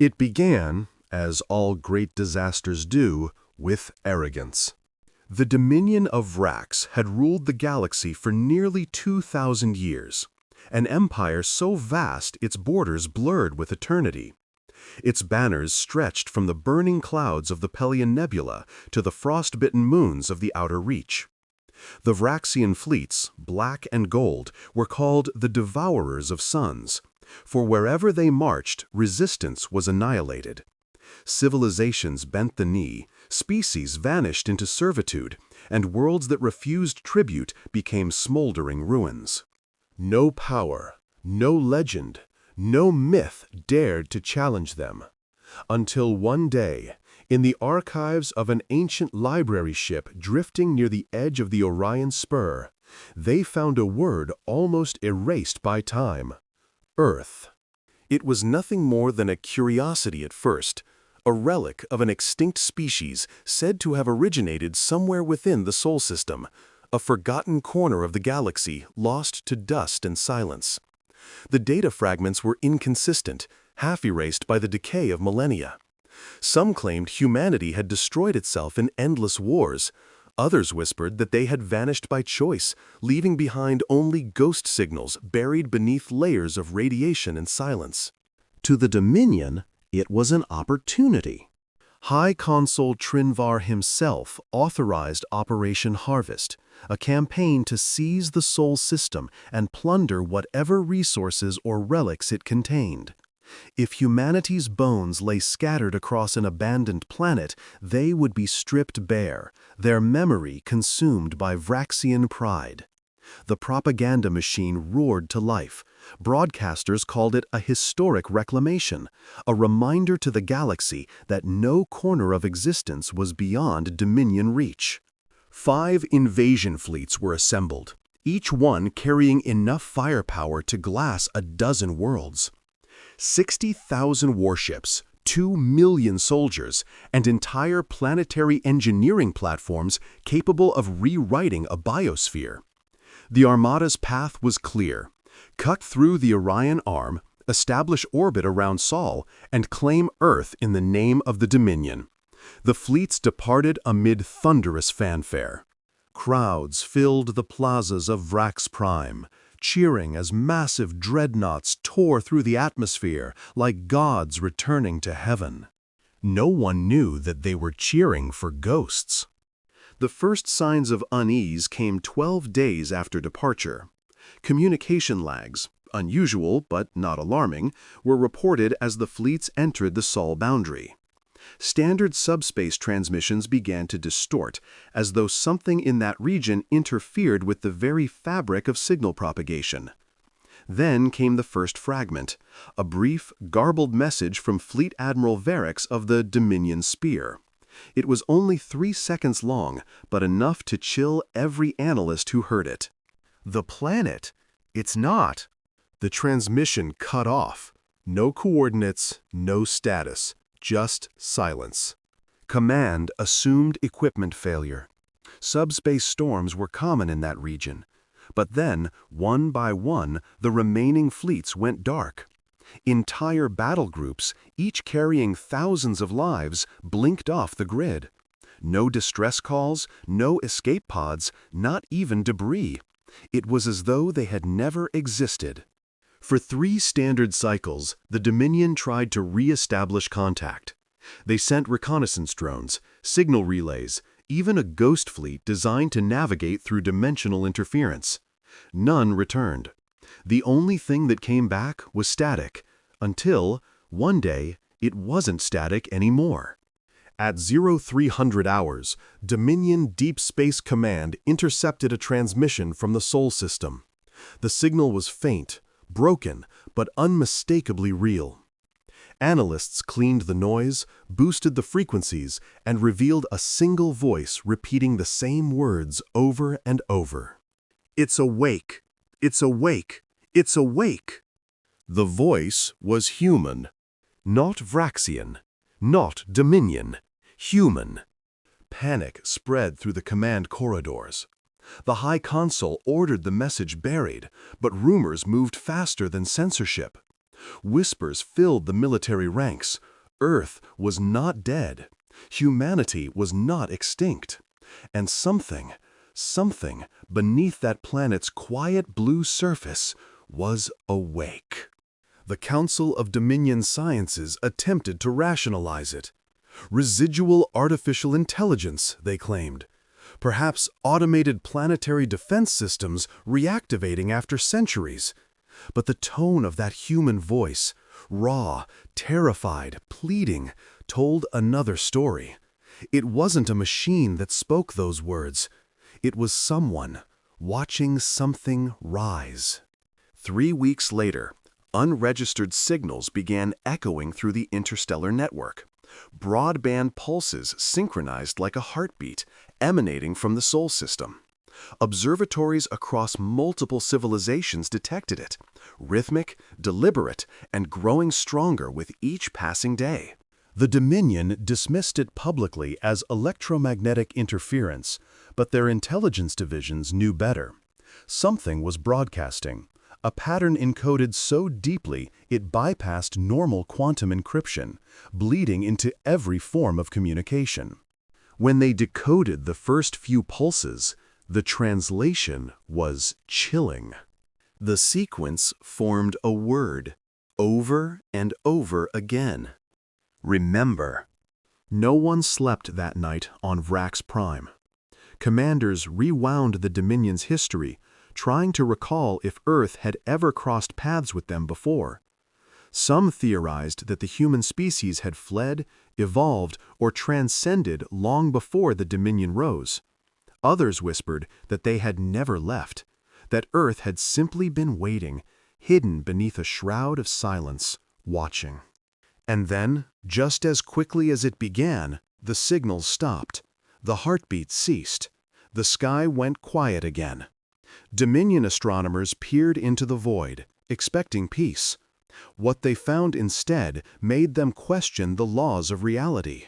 It began, as all great disasters do, with arrogance. The dominion of Vrax had ruled the galaxy for nearly 2,000 years, an empire so vast its borders blurred with eternity. Its banners stretched from the burning clouds of the Pelion Nebula to the frost-bitten moons of the Outer Reach. The Vraxian fleets, black and gold, were called the Devourers of Suns, for wherever they marched, resistance was annihilated. Civilizations bent the knee, species vanished into servitude, and worlds that refused tribute became smoldering ruins. No power, no legend, no myth dared to challenge them. Until one day, in the archives of an ancient library ship drifting near the edge of the Orion Spur, they found a word almost erased by time: Earth. It was nothing more than a curiosity at first, a relic of an extinct species said to have originated somewhere within the Sol system, a forgotten corner of the galaxy lost to dust and silence. The data fragments were inconsistent, half erased by the decay of millennia. Some claimed humanity had destroyed itself in endless wars. Others whispered that they had vanished by choice, leaving behind only ghost signals buried beneath layers of radiation and silence. To the Dominion, it was an opportunity. High Consul Trinvar himself authorized Operation Harvest, a campaign to seize the Sol system and plunder whatever resources or relics it contained. If humanity's bones lay scattered across an abandoned planet, they would be stripped bare, their memory consumed by Vraxian pride. The propaganda machine roared to life. Broadcasters called it a historic reclamation, a reminder to the galaxy that no corner of existence was beyond Dominion reach. 5 invasion fleets were assembled, each one carrying enough firepower to glass a dozen worlds. 60,000 warships, 2 million soldiers, and entire planetary engineering platforms capable of rewriting a biosphere. The Armada's path was clear: cut through the Orion Arm, establish orbit around Sol, and claim Earth in the name of the Dominion. The fleets departed amid thunderous fanfare. Crowds filled the plazas of Vrax Prime, cheering as massive dreadnoughts tore through the atmosphere like gods returning to heaven. No one knew that they were cheering for ghosts. The first signs of unease came 12 days after departure. Communication lags, unusual but not alarming, were reported as the fleets entered the Sol boundary. Standard subspace transmissions began to distort, as though something in that region interfered with the very fabric of signal propagation. Then came the first fragment, a brief, garbled message from Fleet Admiral Varix of the Dominion Spear. It was only 3 seconds long, but enough to chill every analyst who heard it. "The planet? It's not." The transmission cut off. No coordinates, no status. Just silence. Command assumed equipment failure. Subspace storms were common in that region. But then, one by one, the remaining fleets went dark. Entire battle groups, each carrying thousands of lives, blinked off the grid. No distress calls, no escape pods, not even debris. It was as though they had never existed. For 3 standard cycles, the Dominion tried to re-establish contact. They sent reconnaissance drones, signal relays, even a ghost fleet designed to navigate through dimensional interference. None returned. The only thing that came back was static, until, one day, it wasn't static anymore. At 0300 hours, Dominion Deep Space Command intercepted a transmission from the Sol system. The signal was faint, broken, but unmistakably real. Analysts cleaned the noise, boosted the frequencies, and revealed a single voice repeating the same words over and over. "It's awake! It's awake! It's awake!" The voice was human. Not Vraxian. Not Dominion. Human. Panic spread through the command corridors. The High Consul ordered the message buried, but rumors moved faster than censorship. Whispers filled the military ranks. Earth was not dead. Humanity was not extinct. And something beneath that planet's quiet blue surface was awake. The Council of Dominion Sciences attempted to rationalize it. Residual artificial intelligence, they claimed. Perhaps automated planetary defense systems reactivating after centuries. But the tone of that human voice, raw, terrified, pleading, told another story. It wasn't a machine that spoke those words. It was someone watching something rise. 3 weeks later, unregistered signals began echoing through the interstellar network. Broadband pulses synchronized like a heartbeat, emanating from the Sol system. Observatories across multiple civilizations detected it, rhythmic, deliberate, and growing stronger with each passing day. The Dominion dismissed it publicly as electromagnetic interference, but their intelligence divisions knew better. Something was broadcasting, a pattern encoded so deeply it bypassed normal quantum encryption, bleeding into every form of communication. When they decoded the first few pulses, the translation was chilling. The sequence formed a word, over and over again. Remember. No one slept that night on Vrax Prime. Commanders rewound the Dominion's history, trying to recall if Earth had ever crossed paths with them before. Some theorized that the human species had fled, evolved, or transcended long before the Dominion rose. Others whispered that they had never left, that Earth had simply been waiting, hidden beneath a shroud of silence, watching. And then, just as quickly as it began, the signals stopped. The heartbeat ceased. The sky went quiet again. Dominion astronomers peered into the void, expecting peace. What they found instead made them question the laws of reality.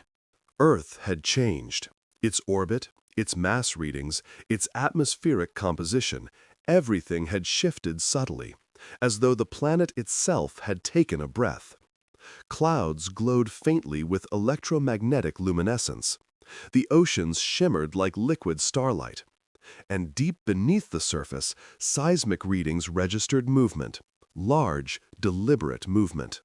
Earth had changed. Its orbit, its mass readings, its atmospheric composition, everything had shifted subtly, as though the planet itself had taken a breath. Clouds glowed faintly with electromagnetic luminescence. The oceans shimmered like liquid starlight. And deep beneath the surface, seismic readings registered movement, large, deliberate movement.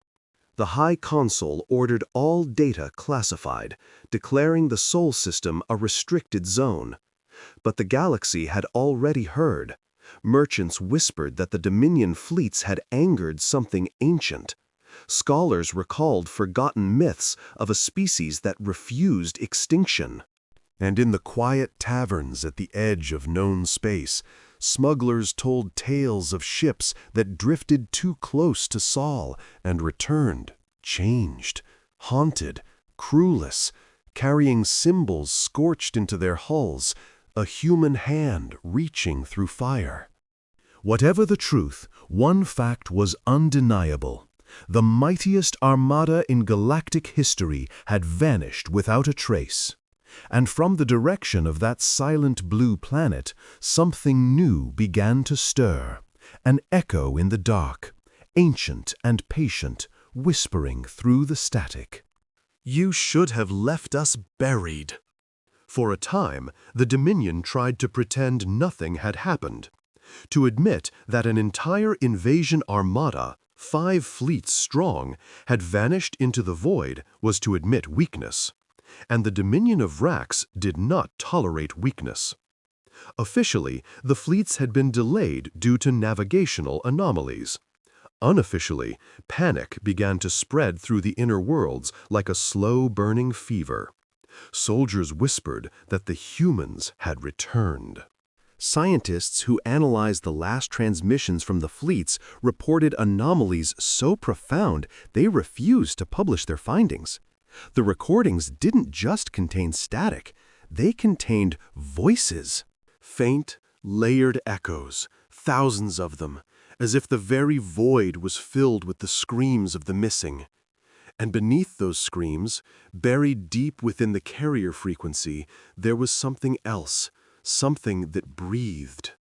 The High Consul ordered all data classified, declaring the Sol system a restricted zone. But the galaxy had already heard. Merchants whispered that the Dominion fleets had angered something ancient. Scholars recalled forgotten myths of a species that refused extinction. And in the quiet taverns at the edge of known space, smugglers told tales of ships that drifted too close to Sol and returned, changed, haunted, crewless, carrying symbols scorched into their hulls, a human hand reaching through fire. Whatever the truth, one fact was undeniable. The mightiest armada in galactic history had vanished without a trace. And from the direction of that silent blue planet, something new began to stir, an echo in the dark, ancient and patient, whispering through the static. "You should have left us buried." For a time, the Dominion tried to pretend nothing had happened. To admit that an entire invasion armada, 5 fleets strong, had vanished into the void was to admit weakness. And the Dominion of Vrax did not tolerate weakness. Officially, the fleets had been delayed due to navigational anomalies. Unofficially, panic began to spread through the inner worlds like a slow-burning fever. Soldiers whispered that the humans had returned. Scientists who analyzed the last transmissions from the fleets reported anomalies so profound they refused to publish their findings. The recordings didn't just contain static, they contained voices. Faint, layered echoes, thousands of them, as if the very void was filled with the screams of the missing. And beneath those screams, buried deep within the carrier frequency, there was something else, something that breathed.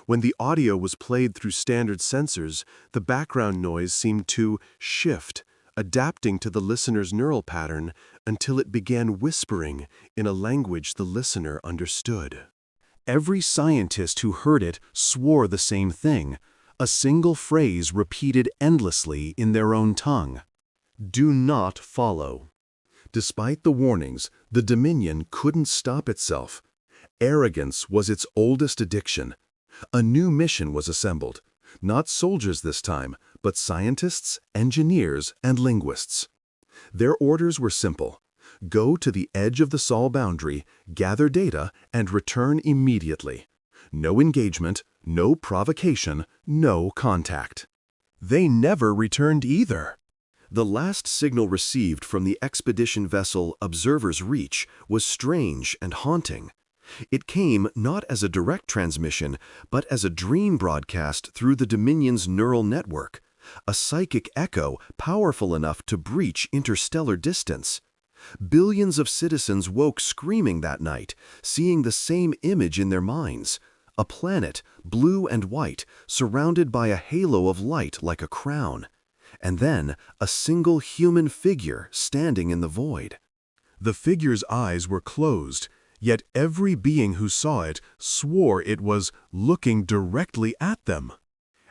When the audio was played through standard sensors, the background noise seemed to shift, adapting to the listener's neural pattern until it began whispering in a language the listener understood. Every scientist who heard it swore the same thing, a single phrase repeated endlessly in their own tongue. Do not follow. Despite the warnings, the Dominion couldn't stop itself. Arrogance was its oldest addiction. A new mission was assembled. Not soldiers this time, but scientists, engineers, and linguists. Their orders were simple. Go to the edge of the Sol boundary, gather data, and return immediately. No engagement, no provocation, no contact. They never returned either. The last signal received from the expedition vessel Observer's Reach was strange and haunting. It came not as a direct transmission, but as a dream broadcast through the Dominion's neural network, a psychic echo powerful enough to breach interstellar distance. Billions of citizens woke screaming that night, seeing the same image in their minds, a planet, blue and white, surrounded by a halo of light like a crown, and then a single human figure standing in the void. The figure's eyes were closed, yet every being who saw it swore it was looking directly at them.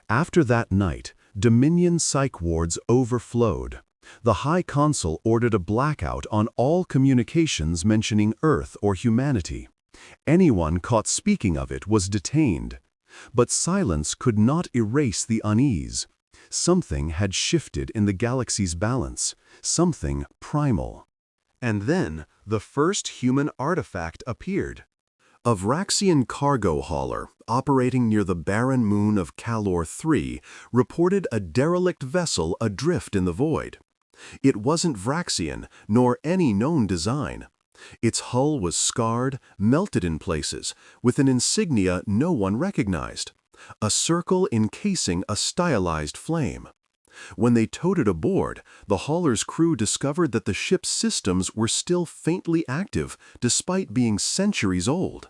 After that night, Dominion psych wards overflowed. The High Consul ordered a blackout on all communications mentioning Earth or humanity. Anyone caught speaking of it was detained. But silence could not erase the unease. Something had shifted in the galaxy's balance, something primal. And then, the first human artifact appeared. A Vraxian cargo hauler, operating near the barren moon of Calor 3, reported a derelict vessel adrift in the void. It wasn't Vraxian, nor any known design. Its hull was scarred, melted in places, with an insignia no one recognized, a circle encasing a stylized flame. When they towed it aboard, the hauler's crew discovered that the ship's systems were still faintly active, despite being centuries old.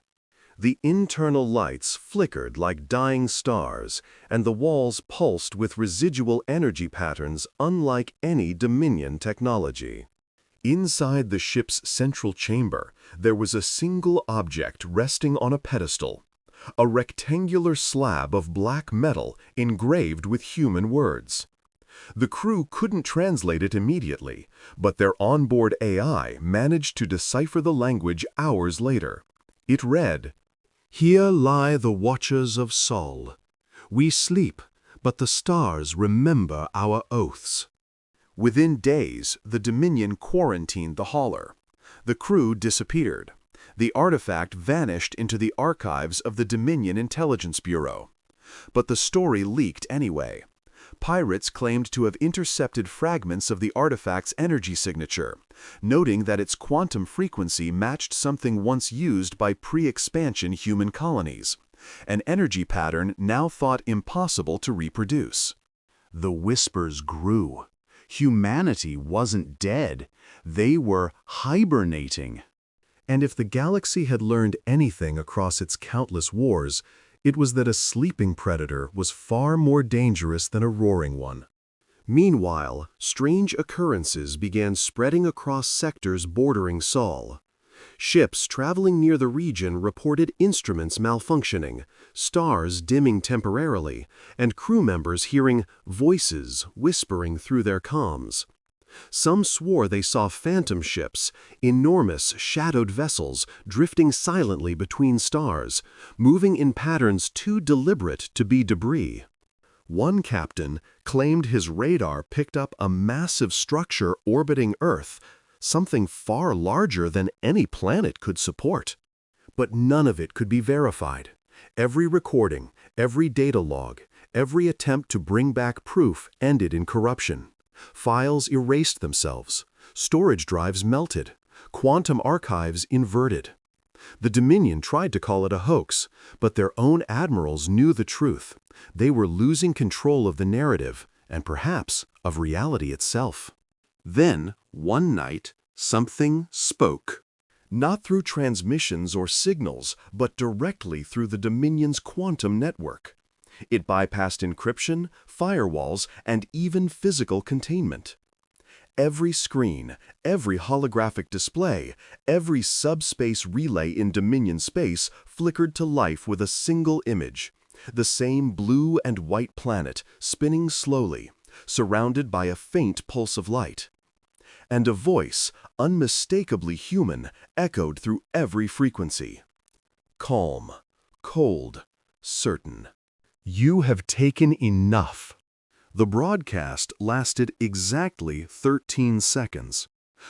The internal lights flickered like dying stars, and the walls pulsed with residual energy patterns unlike any Dominion technology. Inside the ship's central chamber, there was a single object resting on a pedestal, a rectangular slab of black metal engraved with human words. The crew couldn't translate it immediately, but their onboard AI managed to decipher the language hours later. It read, "Here lie the watchers of Sol. We sleep, but the stars remember our oaths." Within days, the Dominion quarantined the hauler. The crew disappeared. The artifact vanished into the archives of the Dominion Intelligence Bureau. But the story leaked anyway. Pirates claimed to have intercepted fragments of the artifact's energy signature, noting that its quantum frequency matched something once used by pre-expansion human colonies, an energy pattern now thought impossible to reproduce. The whispers grew. Humanity wasn't dead. They were hibernating. And if the galaxy had learned anything across its countless wars, it was that a sleeping predator was far more dangerous than a roaring one. Meanwhile, strange occurrences began spreading across sectors bordering Sol. Ships traveling near the region reported instruments malfunctioning, stars dimming temporarily, and crew members hearing voices whispering through their comms. Some swore they saw phantom ships, enormous shadowed vessels drifting silently between stars, moving in patterns too deliberate to be debris. One captain claimed his radar picked up a massive structure orbiting Earth, something far larger than any planet could support. But none of it could be verified. Every recording, every data log, every attempt to bring back proof ended in corruption. Files erased themselves, storage drives melted, quantum archives inverted. The Dominion tried to call it a hoax, but their own admirals knew the truth. They were losing control of the narrative, and perhaps of reality itself. Then, one night, something spoke. Not through transmissions or signals, but directly through the Dominion's quantum network. It bypassed encryption, firewalls, and even physical containment. Every screen, every holographic display, every subspace relay in Dominion space flickered to life with a single image. The same blue and white planet, spinning slowly, surrounded by a faint pulse of light. And a voice, unmistakably human, echoed through every frequency. Calm, cold, certain. You have taken enough. The broadcast lasted exactly 13 seconds,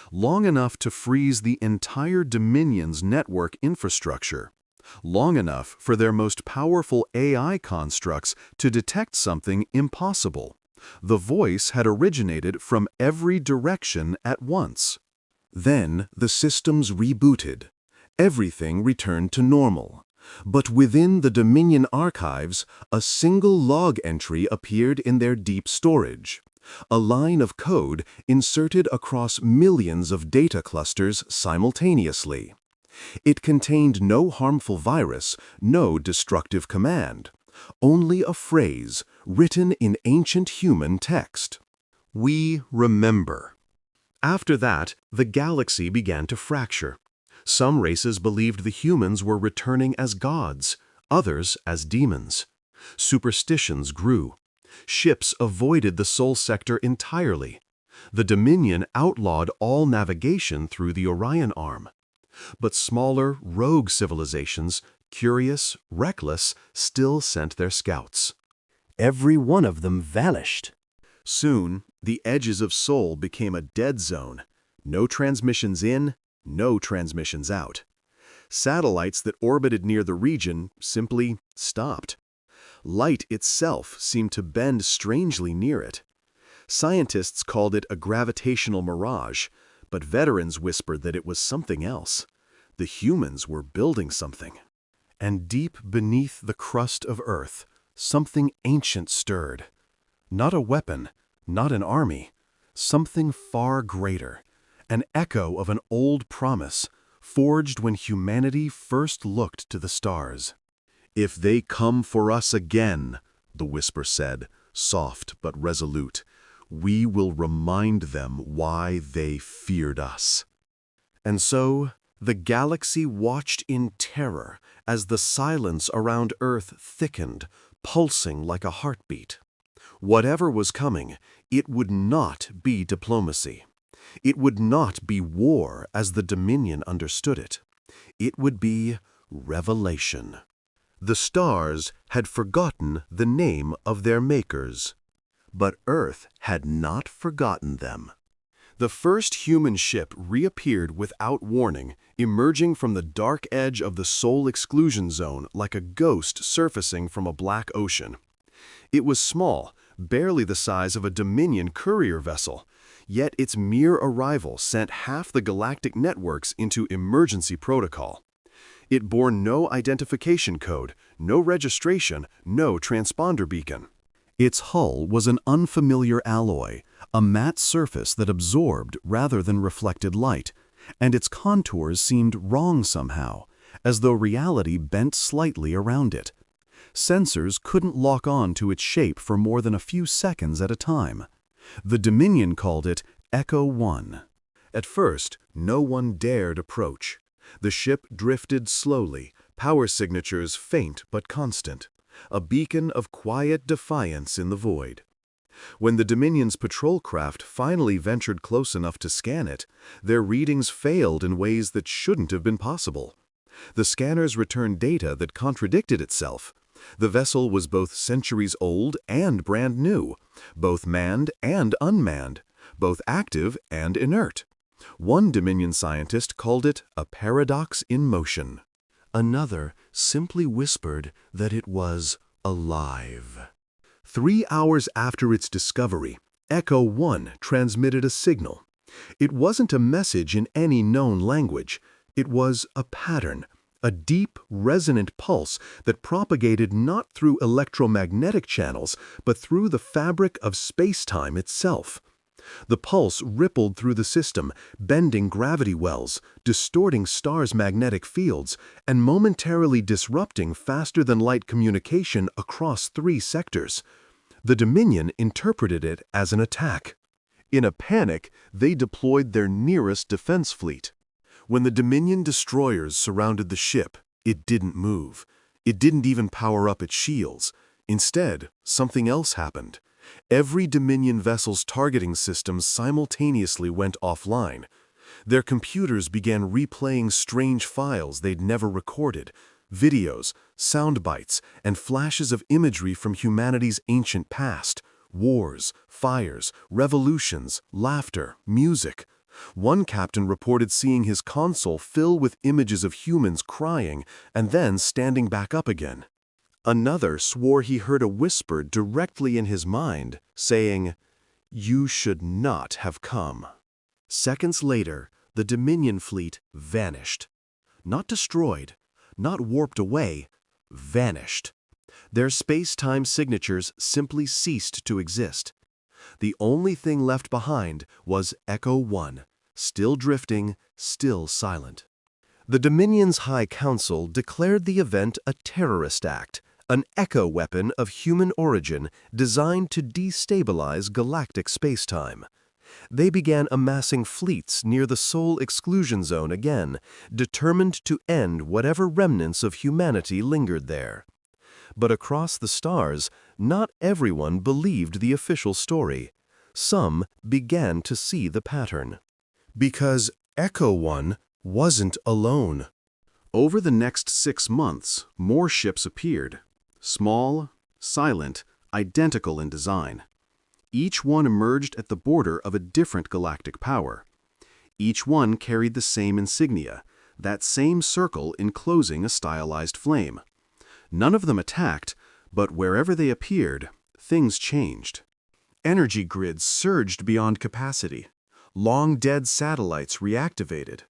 long enough to freeze the entire Dominion's network infrastructure, long enough for their most powerful AI constructs to detect something impossible. The voice had originated from every direction at once. Then the systems rebooted. Everything returned to normal. But within the Dominion archives, a single log entry appeared in their deep storage. A line of code inserted across millions of data clusters simultaneously. It contained no harmful virus, no destructive command. Only a phrase, written in ancient human text. We remember. After that, the galaxy began to fracture. Some races believed the humans were returning as gods, others as demons. Superstitions grew. Ships avoided the Sol sector entirely. The Dominion outlawed all navigation through the Orion Arm. But smaller, rogue civilizations, curious, reckless, still sent their scouts. Every one of them vanished. Soon, the edges of Sol became a dead zone. No transmissions in, no transmissions out. Satellites that orbited near the region simply stopped. Light itself seemed to bend strangely near it. Scientists called it a gravitational mirage, but veterans whispered that it was something else. The humans were building something. And deep beneath the crust of Earth, something ancient stirred. Not a weapon, not an army, something far greater. An echo of an old promise, forged when humanity first looked to the stars. If they come for us again, the whisper said, soft but resolute, we will remind them why they feared us. And so, the galaxy watched in terror as the silence around Earth thickened, pulsing like a heartbeat. Whatever was coming, it would not be diplomacy. It would not be war as the Dominion understood it. It would be revelation. The stars had forgotten the name of their makers, but Earth had not forgotten them. The first human ship reappeared without warning, emerging from the dark edge of the Sol exclusion zone like a ghost surfacing from a black ocean. It was small, barely the size of a Dominion courier vessel, yet its mere arrival sent half the galactic networks into emergency protocol. It bore no identification code, no registration, no transponder beacon. Its hull was an unfamiliar alloy, a matte surface that absorbed rather than reflected light, and its contours seemed wrong somehow, as though reality bent slightly around it. Sensors couldn't lock on to its shape for more than a few seconds at a time. The Dominion called it Echo 1. At first, no one dared approach. The ship drifted slowly, power signatures faint but constant, a beacon of quiet defiance in the void. When the Dominion's patrol craft finally ventured close enough to scan it, their readings failed in ways that shouldn't have been possible. The scanners returned data that contradicted itself. The vessel was both centuries old and brand new, both manned and unmanned, both active and inert. One Dominion scientist called it a paradox in motion. Another simply whispered that it was alive. 3 hours after its discovery, Echo 1 transmitted a signal. It wasn't a message in any known language. It was a pattern. A deep, resonant pulse that propagated not through electromagnetic channels, but through the fabric of space-time itself. The pulse rippled through the system, bending gravity wells, distorting stars' magnetic fields, and momentarily disrupting faster-than-light communication across 3 sectors. The Dominion interpreted it as an attack. In a panic, they deployed their nearest defense fleet. When the Dominion destroyers surrounded the ship, it didn't move. It didn't even power up its shields. Instead, something else happened. Every Dominion vessel's targeting systems simultaneously went offline. Their computers began replaying strange files they'd never recorded, videos, sound bites, and flashes of imagery from humanity's ancient past. Wars, fires, revolutions, laughter, music. One captain reported seeing his console fill with images of humans crying and then standing back up again. Another swore he heard a whisper directly in his mind, saying, "You should not have come." Seconds later, the Dominion fleet vanished. Not destroyed, not warped away, vanished. Their space-time signatures simply ceased to exist. The only thing left behind was Echo 1, still drifting, still silent. The Dominion's High Council declared the event a terrorist act, an echo weapon of human origin designed to destabilize galactic spacetime. They began amassing fleets near the Sol exclusion zone again, determined to end whatever remnants of humanity lingered there. But across the stars, not everyone believed the official story. Some began to see the pattern. Because Echo 1 wasn't alone. Over the next 6 months, more ships appeared. Small, silent, identical in design. Each one emerged at the border of a different galactic power. Each one carried the same insignia, that same circle enclosing a stylized flame. None of them attacked, but wherever they appeared, things changed. Energy grids surged beyond capacity. Long-dead satellites reactivated.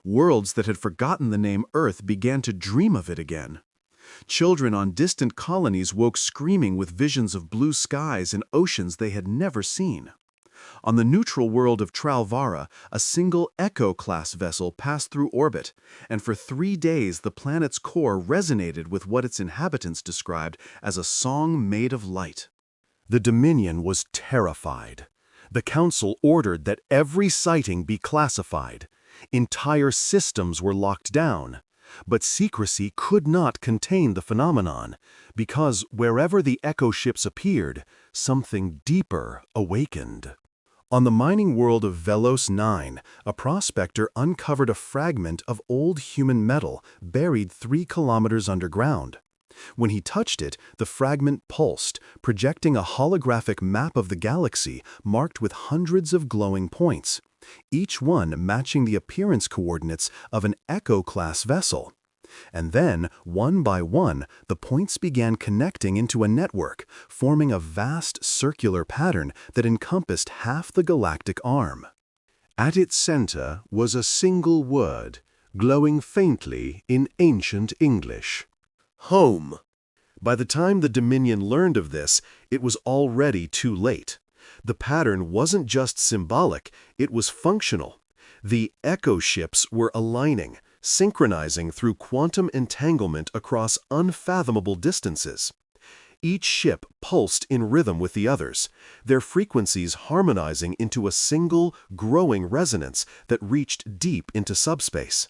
Worlds that had forgotten the name Earth began to dream of it again. Children on distant colonies woke screaming with visions of blue skies and oceans they had never seen. On the neutral world of Tralvara, a single Echo-class vessel passed through orbit, and for 3 days the planet's core resonated with what its inhabitants described as a song made of light. The Dominion was terrified. The Council ordered that every sighting be classified. Entire systems were locked down. But secrecy could not contain the phenomenon, because wherever the Echo ships appeared, something deeper awakened. On the mining world of Velos 9, a prospector uncovered a fragment of old human metal buried 3 kilometers underground. When he touched it, the fragment pulsed, projecting a holographic map of the galaxy marked with hundreds of glowing points, each one matching the appearance coordinates of an Echo-class vessel. And then, one by one, the points began connecting into a network, forming a vast circular pattern that encompassed half the galactic arm. At its center was a single word, glowing faintly in ancient English. Home. By the time the Dominion learned of this, it was already too late. The pattern wasn't just symbolic, it was functional. The Echo ships were aligning, synchronizing through quantum entanglement across unfathomable distances. Each ship pulsed in rhythm with the others, their frequencies harmonizing into a single, growing resonance that reached deep into subspace.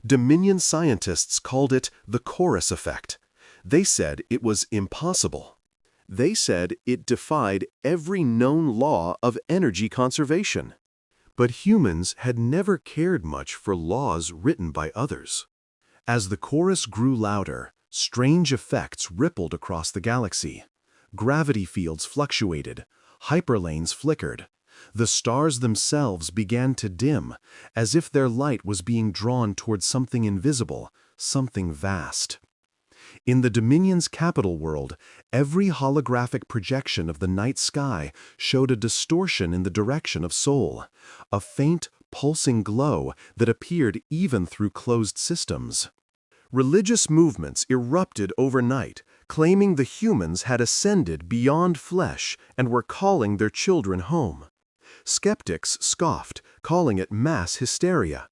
Dominion scientists called it the chorus effect. They said it was impossible. They said it defied every known law of energy conservation. But humans had never cared much for laws written by others. As the chorus grew louder, strange effects rippled across the galaxy. Gravity fields fluctuated, hyperlanes flickered. The stars themselves began to dim, as if their light was being drawn towards something invisible, something vast. In the Dominion's capital world, every holographic projection of the night sky showed a distortion in the direction of Sol, a faint, pulsing glow that appeared even through closed systems. Religious movements erupted overnight, claiming the humans had ascended beyond flesh and were calling their children home. Skeptics scoffed, calling it mass hysteria.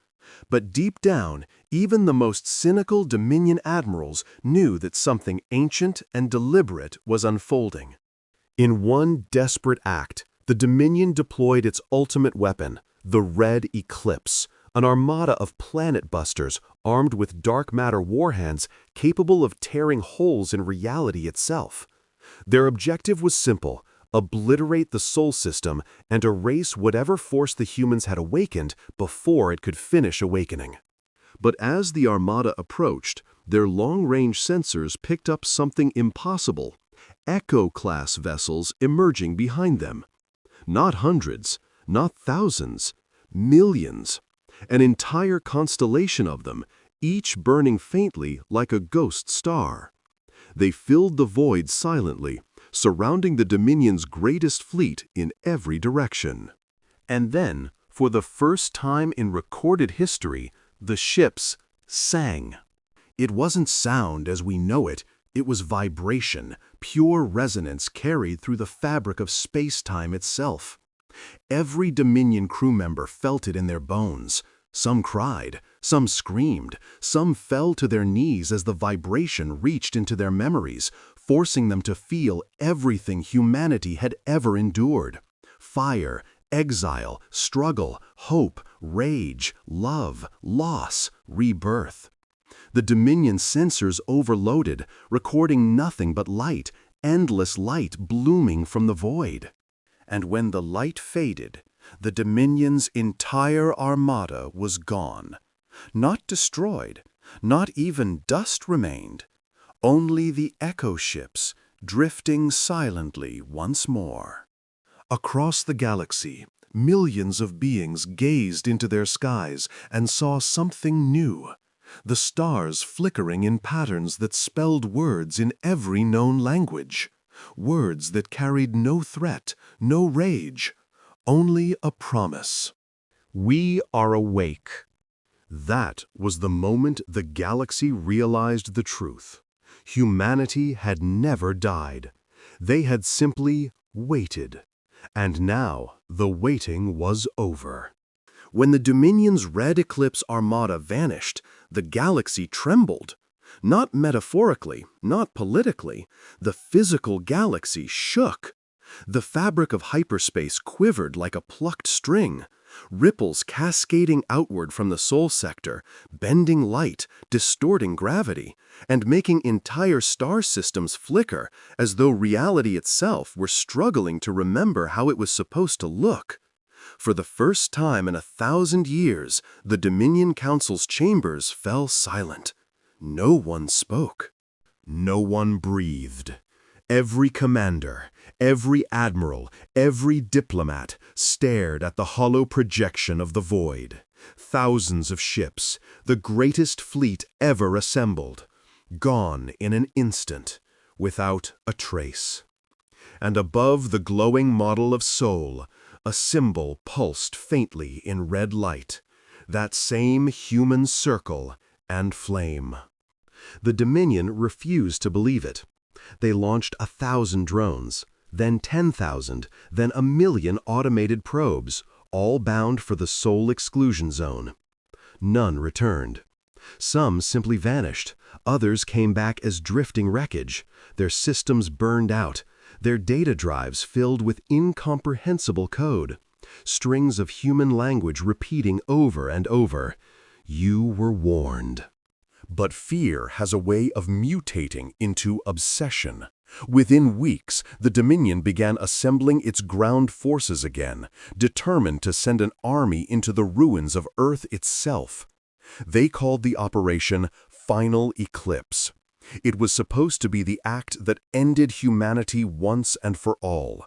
But deep down, even the most cynical Dominion admirals knew that something ancient and deliberate was unfolding. In one desperate act, The Dominion deployed its ultimate weapon, the Red Eclipse, an armada of planet busters armed with dark matter warheads capable of tearing holes in reality itself. Their objective was simple: obliterate the Sol system and erase whatever force the humans had awakened before it could finish awakening. But as the armada approached, their long-range sensors picked up something impossible: Echo-class vessels emerging behind them. Not hundreds, not thousands, millions. An entire constellation of them, each burning faintly like a ghost star. They filled the void silently, surrounding the Dominion's greatest fleet in every direction. And then, for the first time in recorded history, the ships sang. It wasn't sound as we know it, it was vibration, pure resonance carried through the fabric of space-time itself. Every Dominion crew member felt it in their bones. Some cried, some screamed, some fell to their knees as the vibration reached into their memories, forcing them to feel everything humanity had ever endured: fire, exile, struggle, hope, rage, love, loss, rebirth. The Dominion sensors overloaded, recording nothing but light, endless light blooming from the void. And when the light faded, the Dominion's entire armada was gone. Not destroyed, not even dust remained. Only the echo ships, drifting silently once more. Across the galaxy, millions of beings gazed into their skies and saw something new. The stars flickering in patterns that spelled words in every known language. Words that carried no threat, no rage, only a promise. We are awake. That was the moment the galaxy realized the truth. Humanity had never died. They had simply waited. And now the waiting was over. When the Dominion's Red Eclipse armada vanished, the galaxy trembled. Not metaphorically, not politically. The physical galaxy shook. The fabric of hyperspace quivered like a plucked string. Ripples cascading outward from the Sol sector, bending light, distorting gravity, and making entire star systems flicker as though reality itself were struggling to remember how it was supposed to look. For the first time in 1,000 years, the Dominion Council's chambers fell silent. No one spoke. No one breathed. Every commander, every admiral, every diplomat stared at the hollow projection of the void. Thousands of ships, the greatest fleet ever assembled, gone in an instant, without a trace. And above the glowing model of Sol, a symbol pulsed faintly in red light, that same human circle and flame. The Dominion refused to believe it. They launched 1,000 drones, then 10,000, then 1,000,000 automated probes, all bound for the Sol exclusion zone. None returned. Some simply vanished. Others came back as drifting wreckage, their systems burned out, their data drives filled with incomprehensible code, strings of human language repeating over and over, "You were warned." But fear has a way of mutating into obsession. Within weeks, the Dominion began assembling its ground forces again, determined to send an army into the ruins of Earth itself. They called the operation Final Eclipse. It was supposed to be the act that ended humanity once and for all.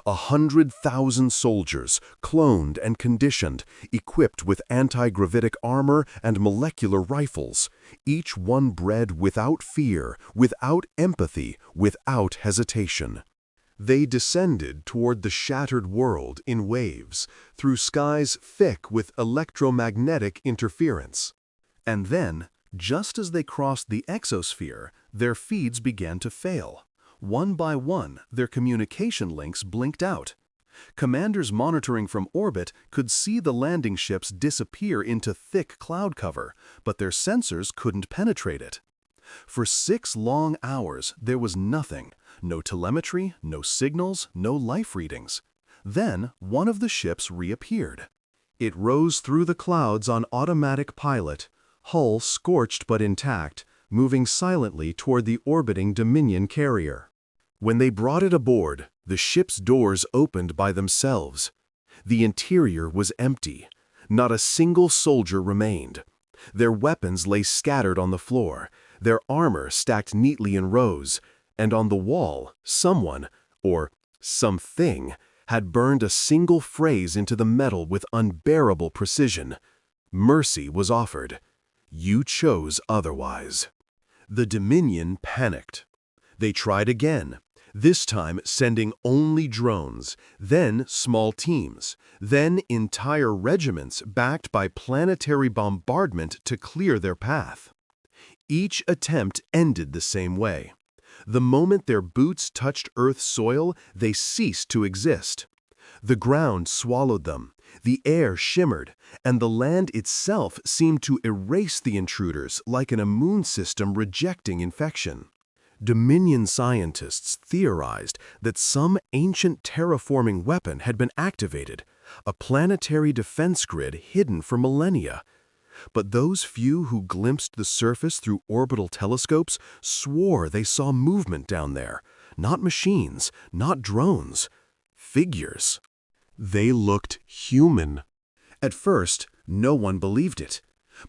100,000 soldiers, cloned and conditioned, equipped with anti-gravitic armor and molecular rifles, each one bred without fear, without empathy, without hesitation. They descended toward the shattered world in waves, through skies thick with electromagnetic interference. And then, just as they crossed the exosphere, their feeds began to fail. One by one, their communication links blinked out. Commanders monitoring from orbit could see the landing ships disappear into thick cloud cover, but their sensors couldn't penetrate it. For 6 long hours, there was nothing. No telemetry, no signals, no life readings. Then one of the ships reappeared. It rose through the clouds on automatic pilot, hull scorched but intact, moving silently toward the orbiting Dominion carrier. When they brought it aboard, the ship's doors opened by themselves. The interior was empty. Not a single soldier remained. Their weapons lay scattered on the floor, their armor stacked neatly in rows, and on the wall, someone, or something, had burned a single phrase into the metal with unbearable precision. Mercy was offered. You chose otherwise. The Dominion panicked. They tried again, this time sending only drones, then small teams, then entire regiments backed by planetary bombardment to clear their path. Each attempt ended the same way. The moment their boots touched Earth's soil, they ceased to exist. The ground swallowed them, the air shimmered, and the land itself seemed to erase the intruders like an immune system rejecting infection. Dominion scientists theorized that some ancient terraforming weapon had been activated, a planetary defense grid hidden for millennia. But those few who glimpsed the surface through orbital telescopes swore they saw movement down there, not machines, not drones, figures. They looked human. At first, no one believed it,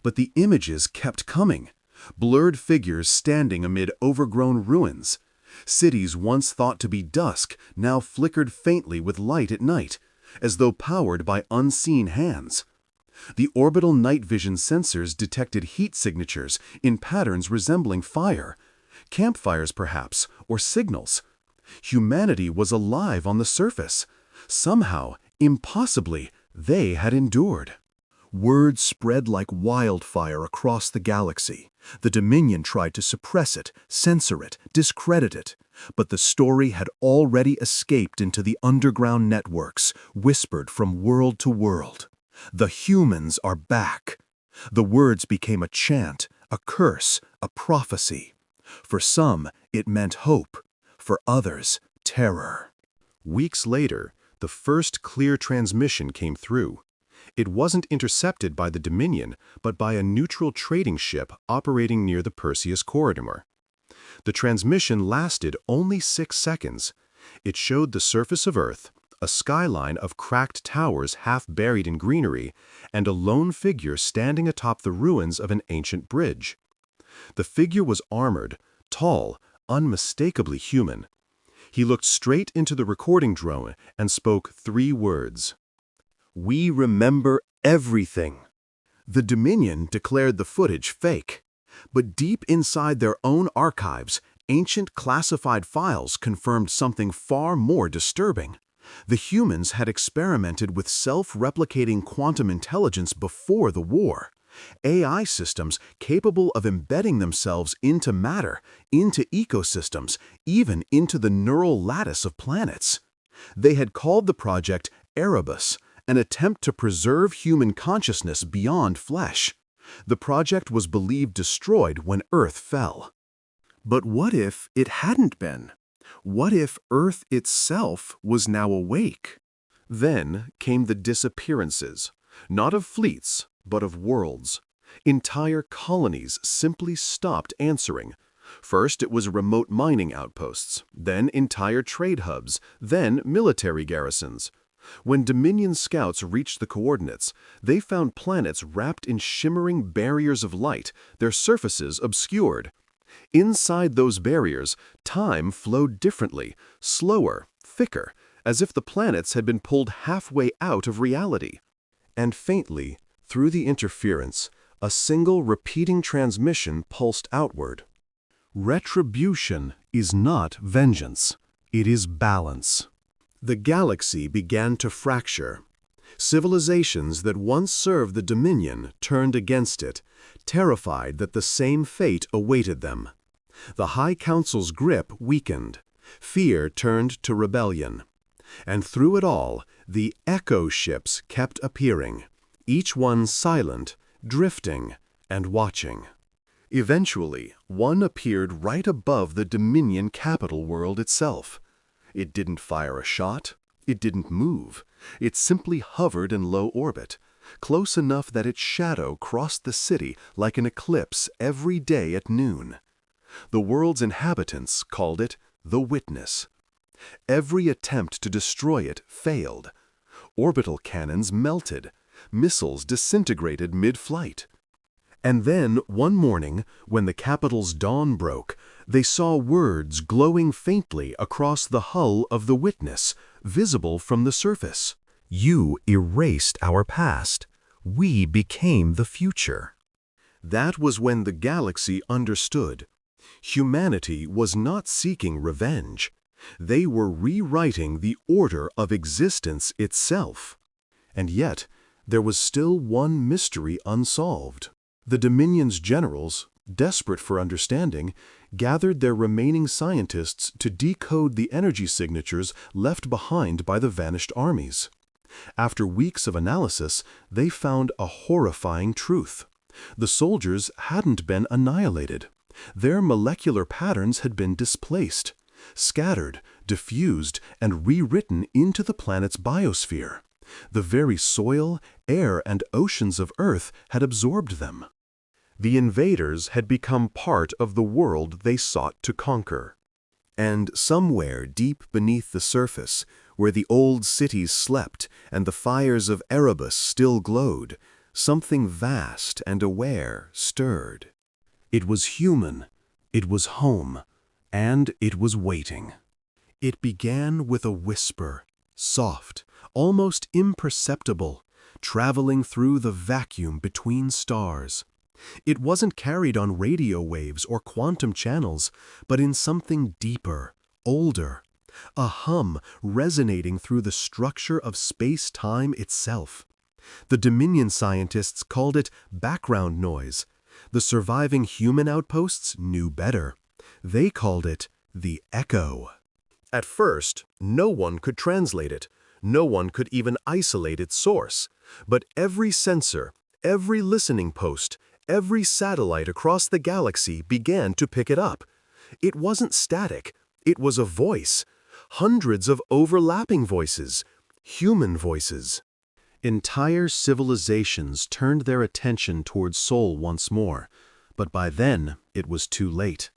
but the images kept coming. Blurred figures standing amid overgrown ruins. Cities once thought to be dusk now flickered faintly with light at night, as though powered by unseen hands. The orbital night vision sensors detected heat signatures in patterns resembling fire. Campfires, perhaps, or signals. Humanity was alive on the surface. Somehow, impossibly, they had endured. Word spread like wildfire across the galaxy. The Dominion tried to suppress it, censor it, discredit it. But the story had already escaped into the underground networks, whispered from world to world. The humans are back. The words became a chant, a curse, a prophecy. For some, it meant hope. For others, terror. Weeks later, the first clear transmission came through. It wasn't intercepted by the Dominion, but by a neutral trading ship operating near the Perseus corridor. The transmission lasted only 6 seconds. It showed the surface of Earth, a skyline of cracked towers half buried in greenery, and a lone figure standing atop the ruins of an ancient bridge. The figure was armored, tall, unmistakably human. He looked straight into the recording drone and spoke 3 words. "We remember everything." The Dominion declared the footage fake. But deep inside their own archives, ancient classified files confirmed something far more disturbing. The humans had experimented with self-replicating quantum intelligence before the war. AI systems capable of embedding themselves into matter, into ecosystems, even into the neural lattice of planets. They had called the project Erebus, an attempt to preserve human consciousness beyond flesh. The project was believed destroyed when Earth fell. But what if it hadn't been? What if Earth itself was now awake? Then came the disappearances, not of fleets, but of worlds. Entire colonies simply stopped answering. First it was remote mining outposts, then entire trade hubs, then military garrisons. When Dominion scouts reached the coordinates, they found planets wrapped in shimmering barriers of light, their surfaces obscured. Inside those barriers, time flowed differently, slower, thicker, as if the planets had been pulled halfway out of reality. And faintly, through the interference, a single repeating transmission pulsed outward. Retribution is not vengeance. It is balance. The galaxy began to fracture. Civilizations that once served the Dominion turned against it, terrified that the same fate awaited them. The High Council's grip weakened. Fear turned to rebellion. And through it all, the echo ships kept appearing, each one silent, drifting, and watching. Eventually, one appeared right above the Dominion capital world itself. It didn't fire a shot, It didn't move. It simply hovered in low orbit, close enough that its shadow crossed the city like an eclipse every day at noon. The world's inhabitants called it the Witness. Every attempt to destroy it failed. Orbital cannons melted. Missiles disintegrated mid-flight. And then, one morning, when the capital's dawn broke, they saw words glowing faintly across the hull of the Witness, visible from the surface. "You erased our past. We became the future." That was when the galaxy understood. Humanity was not seeking revenge. They were rewriting the order of existence itself. And yet, there was still one mystery unsolved. The Dominion's generals, desperate for understanding, gathered their remaining scientists to decode the energy signatures left behind by the vanished armies. After weeks of analysis, they found a horrifying truth. The soldiers hadn't been annihilated. Their molecular patterns had been displaced, scattered, diffused, and rewritten into the planet's biosphere. The very soil, air, and oceans of Earth had absorbed them. The invaders had become part of the world they sought to conquer. And somewhere deep beneath the surface, where the old cities slept and the fires of Erebus still glowed, something vast and aware stirred. It was human, it was home, and it was waiting. It began with a whisper, soft, almost imperceptible, traveling through the vacuum between stars. It wasn't carried on radio waves or quantum channels, but in something deeper, older, a hum resonating through the structure of space-time itself. The Dominion scientists called it background noise. The surviving human outposts knew better. They called it the echo. At first, no one could translate it. No one could even isolate its source. But every sensor, every listening post, every satellite across the galaxy began to pick it up. It wasn't static. It was a voice. Hundreds of overlapping voices. Human voices. Entire civilizations turned their attention towards Sol once more. But by then, it was too late.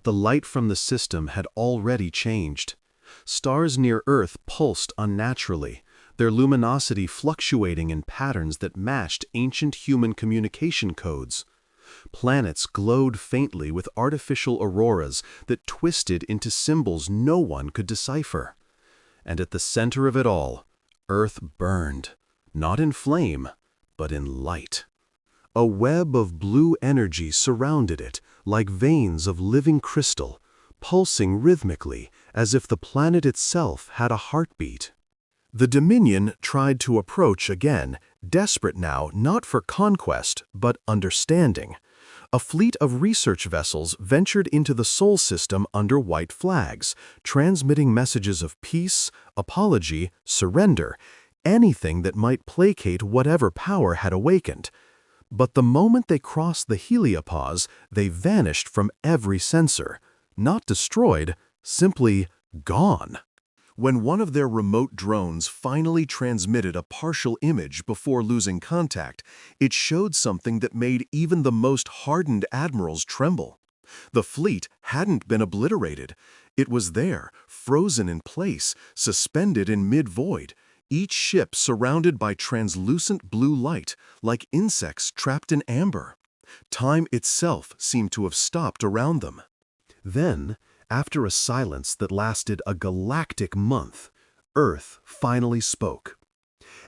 The light from the system had already changed. Stars near Earth pulsed unnaturally, their luminosity fluctuating in patterns that matched ancient human communication codes. Planets glowed faintly with artificial auroras that twisted into symbols no one could decipher. And at the center of it all, Earth burned, not in flame, but in light. A web of blue energy surrounded it, like veins of living crystal, pulsing rhythmically as if the planet itself had a heartbeat. The Dominion tried to approach again, desperate now not for conquest, but understanding. A fleet of research vessels ventured into the Sol system under white flags, transmitting messages of peace, apology, surrender, anything that might placate whatever power had awakened. But the moment they crossed the heliopause, they vanished from every sensor. Not destroyed, simply gone. When one of their remote drones finally transmitted a partial image before losing contact, it showed something that made even the most hardened admirals tremble. The fleet hadn't been obliterated. It was there, frozen in place, suspended in mid-void, each ship surrounded by translucent blue light, like insects trapped in amber. Time itself seemed to have stopped around them. Then, after a silence that lasted a galactic month, Earth finally spoke.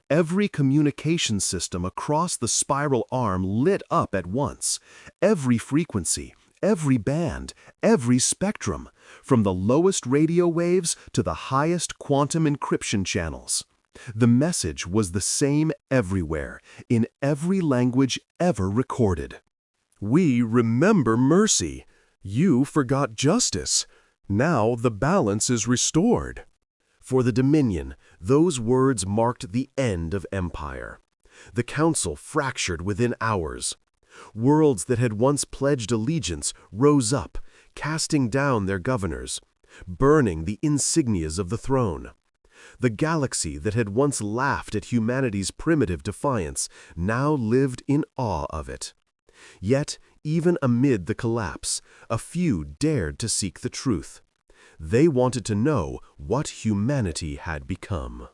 Every communication system across the spiral arm lit up at once. Every frequency, every band, every spectrum, from the lowest radio waves to the highest quantum encryption channels. The message was the same everywhere, in every language ever recorded. "We remember mercy. You forgot justice. Now the balance is restored." For the Dominion, those words marked the end of empire. The Council fractured within hours. Worlds that had once pledged allegiance rose up, casting down their governors, burning the insignias of the throne. The galaxy that had once laughed at humanity's primitive defiance now lived in awe of it. Yet, even amid the collapse, a few dared to seek the truth. They wanted to know what humanity had become.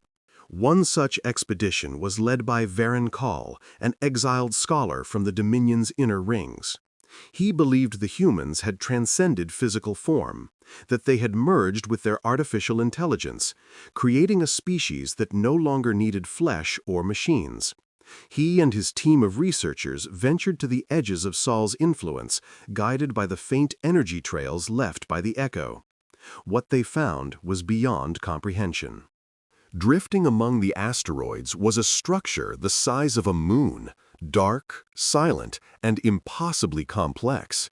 One such expedition was led by Varen Call, an exiled scholar from the Dominion's inner rings. He believed the humans had transcended physical form, that they had merged with their artificial intelligence, creating a species that no longer needed flesh or machines. He and his team of researchers ventured to the edges of Sol's influence, guided by the faint energy trails left by the Echo. What they found was beyond comprehension. Drifting among the asteroids was a structure the size of a moon, dark, silent, and impossibly complex.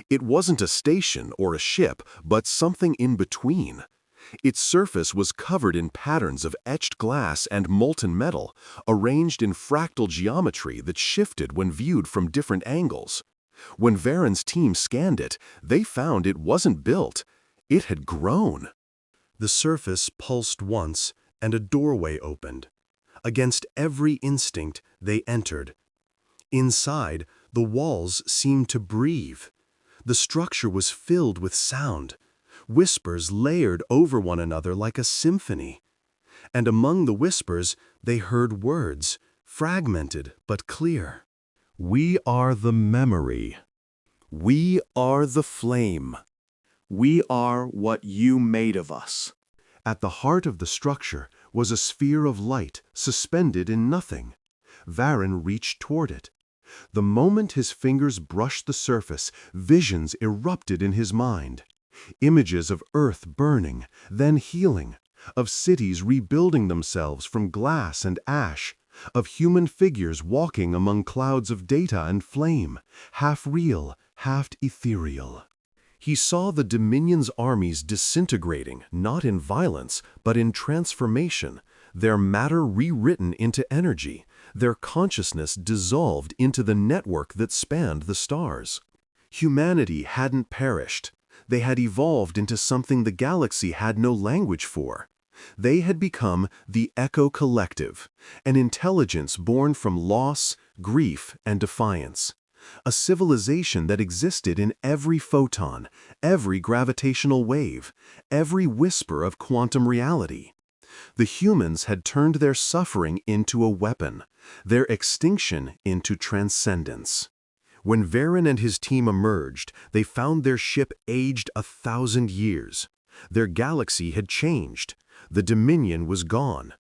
It wasn't a station or a ship, but something in between. Its surface was covered in patterns of etched glass and molten metal, arranged in fractal geometry that shifted when viewed from different angles. When Varen's team scanned it, they found it wasn't built. It had grown. The surface pulsed once, and a doorway opened. Against every instinct, they entered. Inside, the walls seemed to breathe. The structure was filled with sound, whispers layered over one another like a symphony. And among the whispers, they heard words, fragmented but clear. "We are the memory. We are the flame. We are what you made of us." At the heart of the structure was a sphere of light suspended in nothing. Varen reached toward it. The moment his fingers brushed the surface, visions erupted in his mind. Images of Earth burning, then healing, of cities rebuilding themselves from glass and ash, of human figures walking among clouds of data and flame, half real, half ethereal. He saw the Dominion's armies disintegrating, not in violence, but in transformation, their matter rewritten into energy, their consciousness dissolved into the network that spanned the stars. Humanity hadn't perished. They had evolved into something the galaxy had no language for. They had become the Echo Collective, an intelligence born from loss, grief, and defiance. A civilization that existed in every photon, every gravitational wave, every whisper of quantum reality. The humans had turned their suffering into a weapon, their extinction into transcendence. When Varen and his team emerged, they found their ship aged 1,000 years. Their galaxy had changed. The Dominion was gone.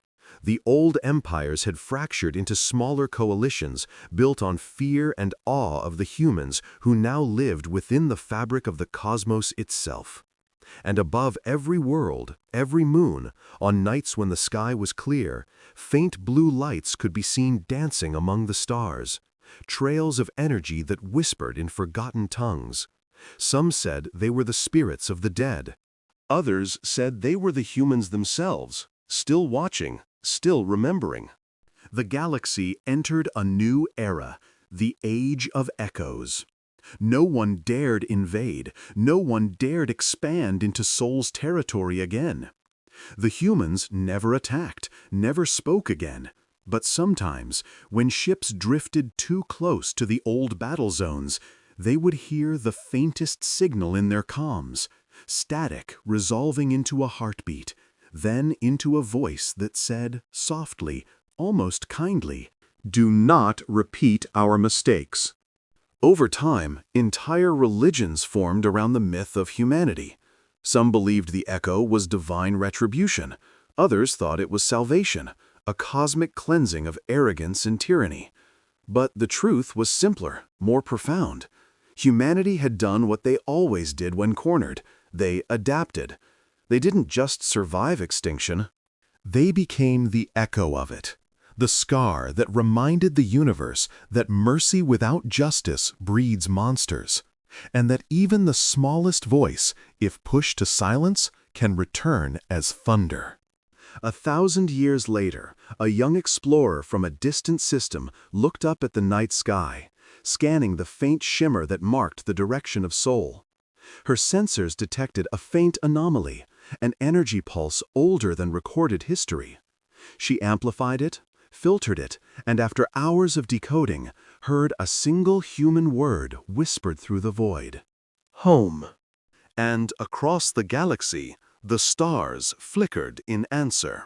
The old empires had fractured into smaller coalitions built on fear and awe of the humans who now lived within the fabric of the cosmos itself. And above every world, every moon, on nights when the sky was clear, faint blue lights could be seen dancing among the stars, trails of energy that whispered in forgotten tongues. Some said they were the spirits of the dead. Others said they were the humans themselves, still watching, still remembering. The galaxy entered a new era, the Age of Echoes. No one dared invade, no one dared expand into Sol's territory again. The humans never attacked, never spoke again. But sometimes, when ships drifted too close to the old battle zones, they would hear the faintest signal in their comms, static resolving into a heartbeat, then into a voice that said, softly, almost kindly, "Do not repeat our mistakes." Over time, entire religions formed around the myth of humanity. Some believed the Echo was divine retribution. Others thought it was salvation, a cosmic cleansing of arrogance and tyranny. But the truth was simpler, more profound. Humanity had done what they always did when cornered. They adapted. They didn't just survive extinction. They became the echo of it, the scar that reminded the universe that mercy without justice breeds monsters, and that even the smallest voice, if pushed to silence, can return as thunder. 1,000 years later, a young explorer from a distant system looked up at the night sky, scanning the faint shimmer that marked the direction of Sol. Her sensors detected a faint anomaly, an energy pulse older than recorded history. She amplified it, filtered it, and after hours of decoding, heard a single human word whispered through the void. Home. And across the galaxy, the stars flickered in answer.